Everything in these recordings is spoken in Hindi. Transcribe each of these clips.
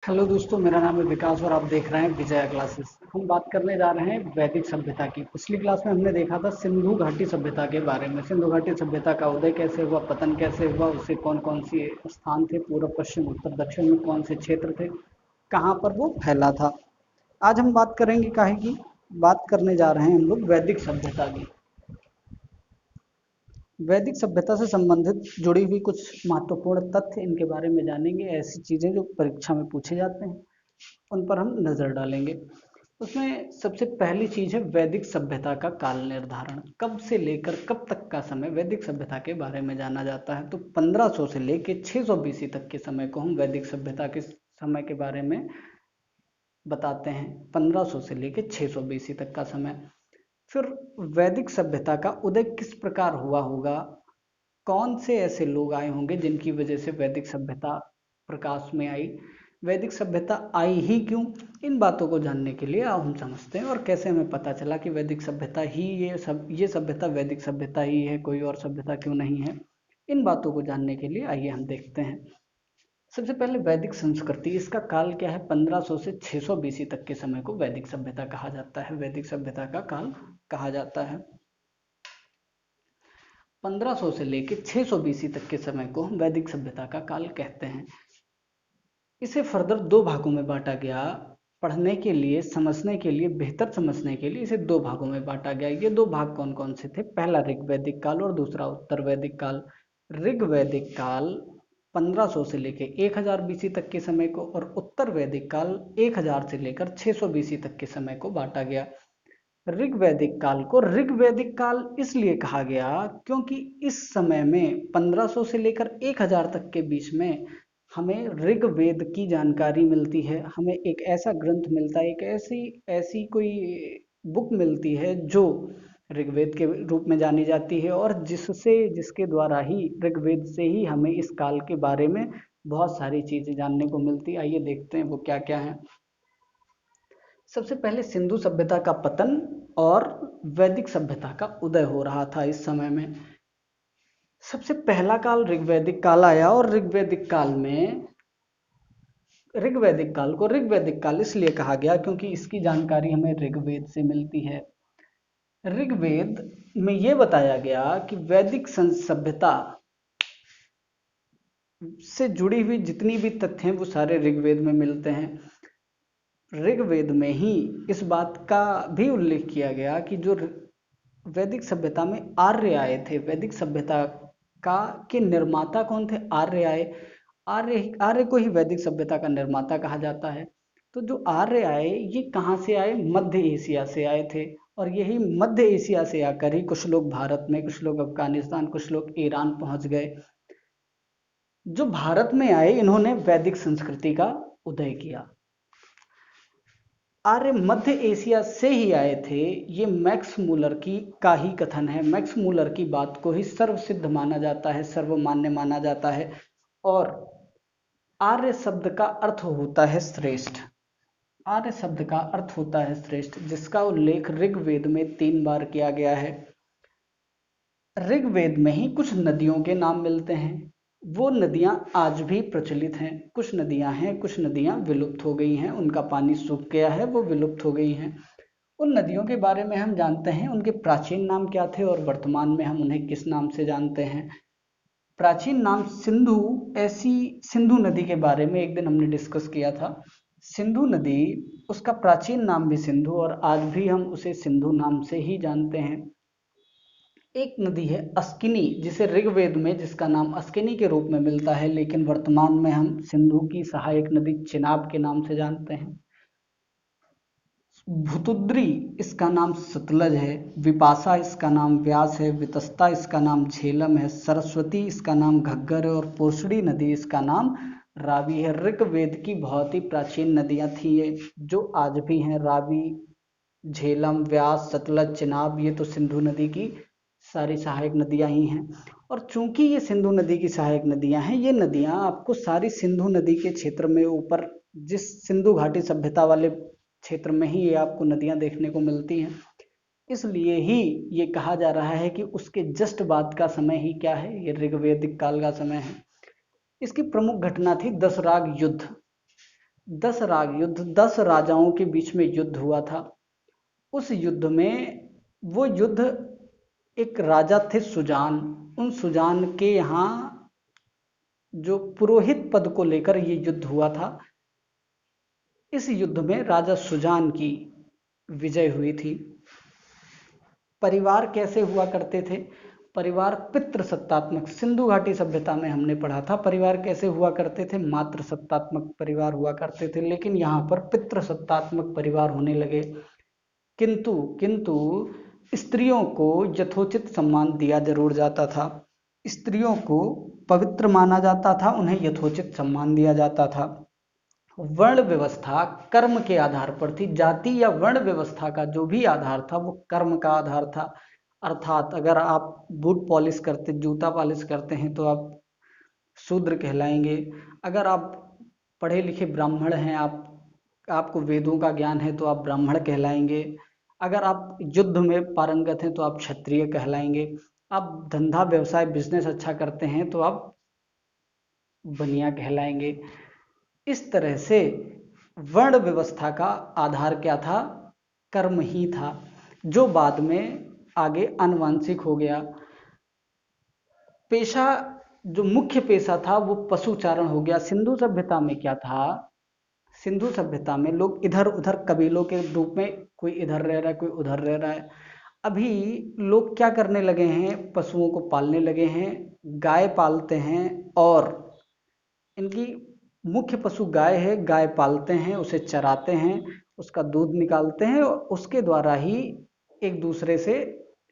हेलो दोस्तों, मेरा नाम है विकास और आप देख रहे हैं विजया क्लासेस। हम बात करने जा रहे हैं वैदिक सभ्यता की। पिछली क्लास में हमने देखा था सिंधु घाटी सभ्यता के बारे में। सिंधु घाटी सभ्यता का उदय कैसे हुआ, पतन कैसे हुआ, उससे कौन कौन सी स्थान थे, पूर्व पश्चिम उत्तर दक्षिण में कौन से क्षेत्र थे, कहाँ पर वो फैला था। आज हम बात करेंगे काहे की, बात करने जा रहे हैं हम लोग वैदिक सभ्यता की। वैदिक सभ्यता से संबंधित जुड़ी हुई कुछ महत्वपूर्ण तथ्य इनके बारे में जानेंगे। ऐसी चीज़ें जो परीक्षा में पूछे जाते हैं उन पर हम नज़र डालेंगे। उसमें सबसे पहली चीज़ है वैदिक सभ्यता का काल निर्धारण। कब से लेकर कब तक का समय वैदिक सभ्यता के बारे में जाना जाता है। तो 1500 से लेकर 600 बीसी तक के समय को हम वैदिक सभ्यता के समय के बारे में बताते हैं। 1500 से लेकर 600 बीसी तक का समय। फिर वैदिक सभ्यता का उदय किस प्रकार हुआ होगा, कौन से ऐसे लोग आए होंगे जिनकी वजह से वैदिक सभ्यता प्रकाश में आई, वैदिक सभ्यता आई ही क्यों। इन बातों को जानने के लिए अब हम समझते हैं और कैसे हमें पता चला कि वैदिक सभ्यता ही ये सभ्यता वैदिक सभ्यता ही है, कोई और सभ्यता क्यों नहीं है। इन बातों को जानने के लिए आइए हम देखते हैं। सबसे पहले वैदिक संस्कृति, इसका काल क्या है। 1500 से 600 बीसी तक के समय को वैदिक सभ्यता कहा जाता है, वैदिक सभ्यता का काल कहा जाता है। 1500 से लेकर 600 बीसी तक के समय को हम वैदिक सभ्यता का काल कहते हैं। इसे फर्दर दो भागों में बांटा गया। पढ़ने के लिए, समझने के लिए, बेहतर समझने के लिए इसे दो भागों में बांटा गया। ये दो भाग कौन कौन से थे। पहला ऋग वैदिक काल और दूसरा उत्तर वैदिक काल। ऋग वैदिक काल 1500 से लेकर 1000 बीसी तक के समय को और उत्तर वैदिक काल 1000 से लेकर 600 बीसी तक के समय को बांटा गया। ऋग वैदिक काल को ऋग वैदिक काल इसलिए कहा गया क्योंकि इस समय में 1500 से लेकर 1000 तक के बीच में हमें ऋग्वेद की जानकारी मिलती है। हमें एक ऐसा ग्रंथ मिलता है, एक ऐसी ऐसी कोई बुक मिलती है जो ऋग्वेद के रूप में जानी जाती है और जिसके द्वारा ही, ऋग्वेद से ही हमें इस काल के बारे में बहुत सारी चीज़ें जानने को मिलती। आइए देखते हैं वो क्या क्या है। सबसे पहले सिंधु सभ्यता का पतन और वैदिक सभ्यता का उदय हो रहा था इस समय में। सबसे पहला काल ऋग्वैदिक काल आया और ऋग्वैदिक काल को ऋग्वैदिक काल इसलिए कहा गया क्योंकि इसकी जानकारी हमें ऋग्वेद से मिलती है। ऋग्वेद में यह बताया गया कि वैदिक सभ्यता से जुड़ी हुई जितनी भी तथ्य हैं वो सारे ऋग्वेद में मिलते हैं। ऋग्वेद में ही इस बात का भी उल्लेख किया गया कि जो वैदिक सभ्यता में आर्य आए थे, वैदिक सभ्यता का के निर्माता कौन थे। आर्य आए। आर्य को ही वैदिक सभ्यता का निर्माता कहा जाता है। तो जो आर्य आए ये कहाँ से आए, मध्य एशिया से आए थे। और यही मध्य एशिया से आकर ही कुछ लोग भारत में, कुछ लोग अफगानिस्तान, कुछ लोग ईरान पहुंच गए। जो भारत में आए इन्होंने वैदिक संस्कृति का उदय किया। आर्य मध्य एशिया से ही आए थे, ये मैक्स मूलर की का ही कथन है। मैक्स मूलर की बात को ही सर्वसिद्ध माना जाता है, सर्वमान्य माना जाता है। और आर्य शब्द का अर्थ होता है श्रेष्ठ। आर्य शब्द का अर्थ होता है श्रेष्ठ, जिसका उल्लेख ऋग्वेद में 3 बार किया गया है। ऋग्वेद में ही कुछ नदियों के नाम मिलते हैं। वो नदियां आज भी प्रचलित हैं। कुछ नदियां हैं, कुछ नदियां विलुप्त हो गई हैं, उनका पानी सूख गया है, वो विलुप्त हो गई हैं। उन नदियों के बारे में हम जानते हैं, उनके प्राचीन नाम क्या थे और वर्तमान में हम उन्हें किस नाम से जानते हैं। प्राचीन नाम सिंधु, ऐसी सिंधु नदी के बारे में एक दिन हमने डिस्कस किया था। सिंधु नदी, उसका प्राचीन नाम भी सिंधु और आज भी हम उसे सिंधु नाम से ही जानते हैं। एक नदी है अस्किनी, जिसे ऋग्वेद में जिसका नाम अस्किनी के रूप में मिलता है, लेकिन वर्तमान में हम सिंधु की सहायक नदी चिनाब के नाम से जानते हैं। भुतुद्री, इसका नाम सतलज है। विपाशा, इसका नाम व्यास है। वितस्ता, इसका नाम झेलम है। सरस्वती, इसका नाम घग्गर है। और पोषणी नदी, इसका नाम रावी है। ऋग्वेद की बहुत ही प्राचीन नदियां थी ये, जो आज भी हैं। रावी, झेलम, व्यास, सतलज, चिनाब, ये तो सिंधु नदी की सारी सहायक नदियां ही हैं। और चूंकि ये सिंधु नदी की सहायक नदियां हैं, ये नदियां आपको सारी सिंधु नदी के क्षेत्र में ऊपर, जिस सिंधु घाटी सभ्यता वाले क्षेत्र में ही ये आपको नदियां देखने को मिलती हैं। इसलिए ही ये कहा जा रहा है कि उसके जस्ट बाद का समय ही क्या है, ये ऋग्वैदिक काल का समय है। इसकी प्रमुख घटना थी दसराग युद्ध। 10 राग युद्ध, 10 राजाओं के बीच में युद्ध हुआ था। उस युद्ध में वो युद्ध, एक राजा थे सुजान, उन सुजान के यहाँ जो पुरोहित पद को लेकर ये युद्ध हुआ था। इस युद्ध में राजा सुजान की विजय हुई थी। परिवार कैसे हुआ करते थे? परिवार पितृसत्तात्मक, सिंधु घाटी सभ्यता में हमने पढ़ा था परिवार कैसे हुआ करते थे, मातृ सत्तात्मक परिवार हुआ करते थे, लेकिन यहाँ पर पितृसत्तात्मक परिवार होने लगे। किंतु किंतु स्त्रियों को यथोचित सम्मान दिया जरूर जाता था, स्त्रियों को पवित्र माना जाता था, उन्हें यथोचित सम्मान दिया जाता था। वर्ण व्यवस्था कर्म के आधार पर थी। जाति या वर्ण व्यवस्था का जो भी आधार था वो कर्म का आधार था। अर्थात अगर आप बूट पॉलिश करते, जूता पॉलिश करते हैं तो आप शूद्र कहलाएंगे। अगर आप पढ़े लिखे ब्राह्मण हैं, आपको वेदों का ज्ञान है तो आप ब्राह्मण कहलाएंगे। अगर आप युद्ध में पारंगत हैं तो आप क्षत्रिय कहलाएंगे। आप धंधा व्यवसाय बिजनेस अच्छा करते हैं तो आप बनिया कहलाएंगे। इस तरह से वर्ण व्यवस्था का आधार क्या था? कर्म ही था, जो बाद में आगे आनुवांशिक हो गया। पेशा, जो मुख्य पेशा था वो पशुचारण हो गया। सिंधु सभ्यता में क्या था? सिंधु सभ्यता में लोग इधर उधर कबीलों के रूप में, कोई इधर रह रहा है, कोई उधर रह रहा है। अभी लोग क्या करने लगे हैं? पशुओं को पालने लगे हैं, गाय पालते हैं, और इनकी मुख्य पशु गाय है, गाय पालते हैं, उसे चराते हैं, उसका दूध निकालते हैं और उसके द्वारा ही एक दूसरे से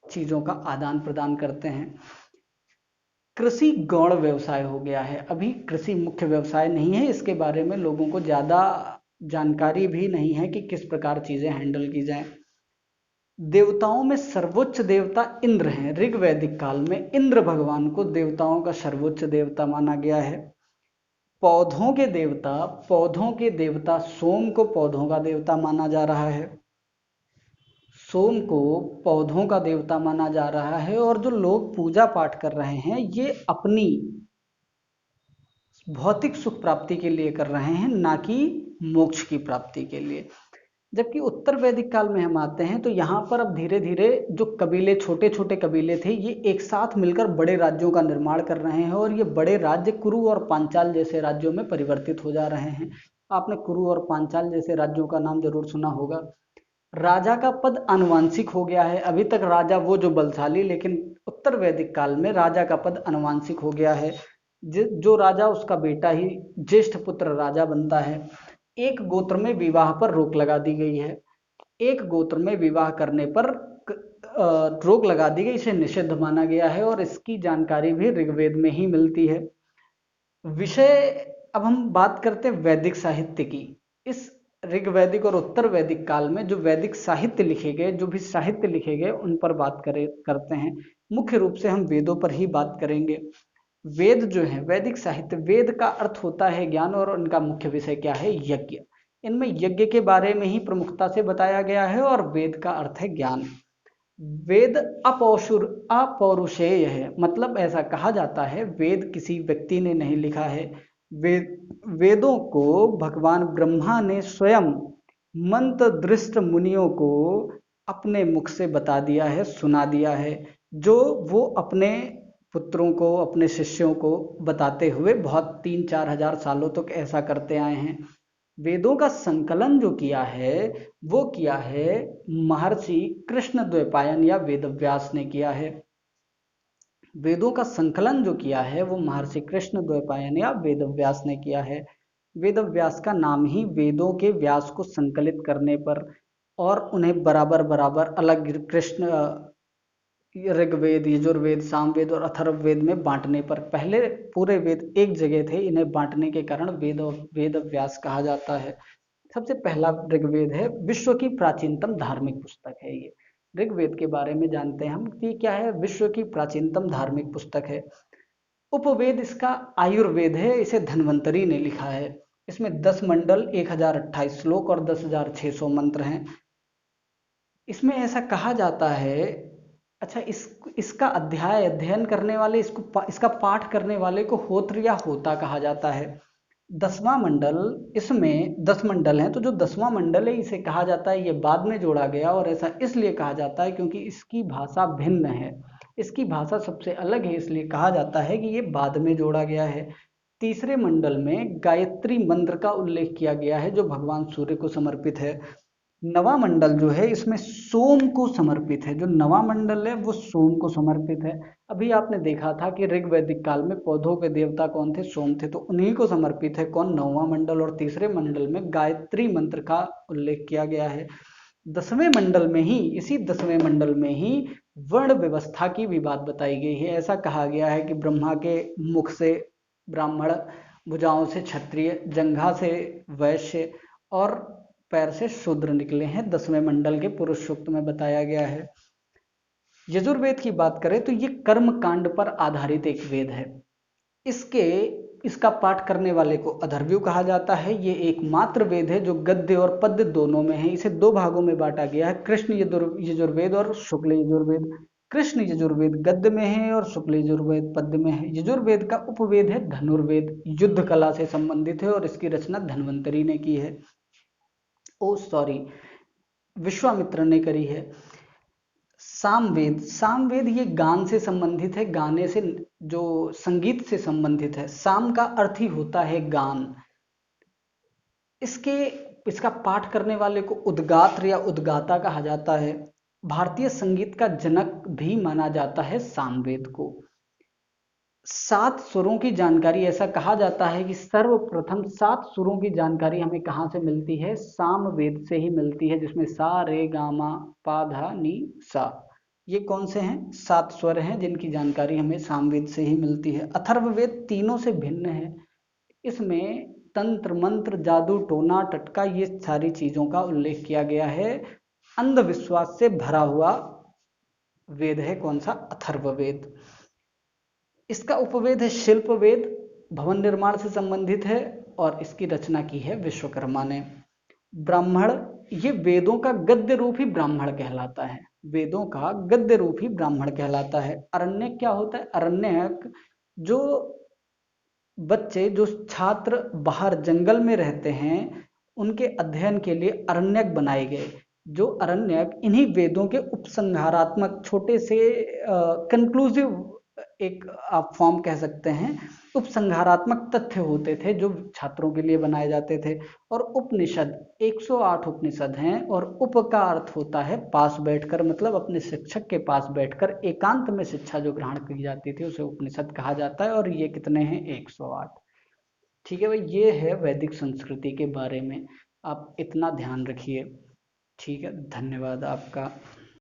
चीज़ों का आदान प्रदान करते हैं। कृषि गौण व्यवसाय हो गया है। अभी कृषि मुख्य व्यवसाय नहीं है, इसके बारे में लोगों को ज़्यादा जानकारी भी नहीं है कि किस प्रकार चीज़ें हैंडल की जाएं। देवताओं में सर्वोच्च देवता इंद्र हैं। ऋग वैदिक काल में इंद्र भगवान को देवताओं का सर्वोच्च देवता माना गया है। पौधों के देवता सोम को पौधों का देवता माना जा रहा है। सोम को पौधों का देवता माना जा रहा है। और जो लोग पूजा पाठ कर रहे हैं ये अपनी भौतिक सुख प्राप्ति के लिए कर रहे हैं, ना कि मोक्ष की प्राप्ति के लिए। जबकि उत्तर वैदिक काल में हम आते हैं तो यहाँ पर अब धीरे धीरे जो कबीले, छोटे छोटे कबीले थे, ये एक साथ मिलकर बड़े राज्यों का निर्माण कर रहे हैं और ये बड़े राज्य कुरु और पांचाल जैसे राज्यों में परिवर्तित हो जा रहे हैं। आपने कुरु और पांचाल जैसे राज्यों का नाम जरूर सुना होगा। राजा का पद आनुवांशिक हो गया है। अभी तक राजा वो जो बलशाली, लेकिन उत्तर वैदिक काल में राजा का पद आनुवांशिक हो गया है। जो राजा, उसका बेटा ही ज्येष्ठ पुत्र राजा बनता है। एक गोत्र में विवाह पर रोक लगा दी गई है। एक गोत्र में विवाह करने पर रोक लगा दी गई, इसे निषिद्ध माना गया है और इसकी जानकारी भी ऋग्वेद में ही मिलती है। विषय, अब हम बात करते हैं वैदिक साहित्य की। इस ऋग्वैदिक और उत्तर वैदिक काल में जो वैदिक साहित्य लिखे गए, जो भी साहित्य लिखे गए, उन पर बात करते हैं। मुख्य रूप से हम वेदों पर ही बात करेंगे। वेद जो है, वैदिक साहित्य, वेद का अर्थ होता है ज्ञान और उनका मुख्य विषय क्या है? यज्ञ। इनमें यज्ञ के बारे में ही प्रमुखता से बताया गया है और वेद का अर्थ है ज्ञान। वेद अपौरुषेय है, मतलब ऐसा कहा जाता है वेद किसी व्यक्ति ने नहीं लिखा है। वेदों को भगवान ब्रह्मा ने स्वयं मंत्र दृष्ट मुनियों को अपने मुख से बता दिया है, सुना दिया है, जो वो अपने पुत्रों को, अपने शिष्यों को बताते हुए बहुत 3-4 हजार सालों तक ऐसा करते आए हैं। वेदों का संकलन जो किया है वो किया है महर्षि कृष्णद्वैपायन या वेदव्यास ने किया है। वेदों का संकलन जो किया है वो महर्षि कृष्णद्वैपायन या वेदव्यास ने किया है। वेदव्यास का नाम ही वेदों के व्यास को संकलित करने पर और उन्हें बराबर बराबर अलग कृष्ण, ऋग्वेद, यजुर्वेद, सामवेद और अथर्ववेद में बांटने पर, पहले पूरे वेद एक जगह थे, इन्हें बांटने के कारण वेद व्यास कहा जाता है। सबसे पहला ऋग्वेद है, विश्व की प्राचीनतम धार्मिक पुस्तक है ये। ऋग्वेद के बारे में जानते हैं हम कि क्या है? विश्व की प्राचीनतम धार्मिक पुस्तक है। उपवेद इसका आयुर्वेद है, इसे धन्वंतरी ने लिखा है। इसमें 10 मंडल, 1028 श्लोक और 10,600 मंत्र हैं। इसमें ऐसा कहा जाता है, अच्छा, इसका अध्ययन करने वाले, इसका पाठ करने वाले को होत्र या होता कहा जाता है। 10वां मंडल, इसमें 10 मंडल हैं, तो जो 10वां मंडल है इसे कहा जाता है, ये बाद में जोड़ा गया और ऐसा इसलिए कहा जाता है क्योंकि इसकी भाषा भिन्न है, इसकी भाषा सबसे अलग है, इसलिए कहा जाता है कि ये बाद में जोड़ा गया है। तीसरे मंडल में गायत्री मंत्र का उल्लेख किया गया है जो भगवान सूर्य को समर्पित है। नवा मंडल जो है इसमें सोम को समर्पित है, जो नवा मंडल है वो सोम को समर्पित है। अभी आपने देखा था कि ऋग वैदिक काल में पौधों के देवता कौन थे, सोम थे, तो उन्हीं को समर्पित है कौन, नौवां मंडल। और तीसरे मंडल में गायत्री मंत्र का उल्लेख किया गया है। 10वें मंडल में ही, इसी 10वें मंडल में ही वर्ण व्यवस्था की भी बात बताई गई है। ऐसा कहा गया है कि ब्रह्मा के मुख से ब्राह्मण, भुजाओं से क्षत्रिय, जंघा से वैश्य और पैर से शूद्र निकले हैं, 10वें मंडल के पुरुष सूक्त में बताया गया है। यजुर्वेद की बात करें तो ये कर्म कांड पर आधारित एक वेद है। इसका पाठ करने वाले को अथर्वयु कहा जाता है। ये एकमात्र वेद है जो गद्य और पद्य दोनों में है। इसे दो भागों में बांटा गया है, कृष्ण यजुर्वेद और शुक्ल यजुर्वेद। कृष्ण यजुर्वेद गद्य में है और शुक्ल यजुर्वेद पद्य में है। यजुर्वेद का उपवेद है धनुर्वेद, युद्ध कला से संबंधित है और इसकी रचना धन्वंतरी ने की है, विश्वामित्र ने करी है। सामवेद ये गान से संबंधित है, गाने से, जो संगीत से संबंधित है। साम का अर्थ ही होता है गान। इसका पाठ करने वाले को उद्गात्र या उद्गाता कहा जाता है। भारतीय संगीत का जनक भी माना जाता है सामवेद को। 7 सुरों की जानकारी, ऐसा कहा जाता है कि सर्वप्रथम 7 सुरों की जानकारी हमें कहाँ से मिलती है, सामवेद से ही मिलती है, जिसमें सा रे गा मा पा धा नी सा, ये कौन से हैं, 7 स्वर हैं जिनकी जानकारी हमें सामवेद से ही मिलती है। अथर्ववेद तीनों से भिन्न है। इसमें तंत्र मंत्र जादू टोना टटका ये सारी चीजों का उल्लेख किया गया है। अंधविश्वास से भरा हुआ वेद है कौन सा, अथर्ववेद। इसका उपवेद है शिल्प वेद, भवन निर्माण से संबंधित है और इसकी रचना की है विश्वकर्मा ने। ब्राह्मण, ये वेदों का गद्य रूप ही ब्राह्मण कहलाता है, वेदों का गद्य रूप ही ब्राह्मण कहलाता है। अरण्यक क्या होता है, अरण्यक जो बच्चे, जो छात्र बाहर जंगल में रहते हैं उनके अध्ययन के लिए अरण्यक बनाए गए। जो अरण्यक इन्हीं वेदों के उपसंहारात्मक छोटे से कंक्लूसिव, एक आप फॉर्म कह सकते हैं, उपसंहारात्मक तथ्य होते थे जो छात्रों के लिए बनाए जाते थे। और उपनिषद 108 उपनिषद हैं और उप का अर्थ होता है पास बैठकर, मतलब अपने शिक्षक के पास बैठकर एकांत में शिक्षा जो ग्रहण की जाती थी उसे उपनिषद कहा जाता है। और ये कितने हैं, 108। ठीक है भाई, ये है वैदिक संस्कृति के बारे में, आप इतना ध्यान रखिए। ठीक है, धन्यवाद आपका।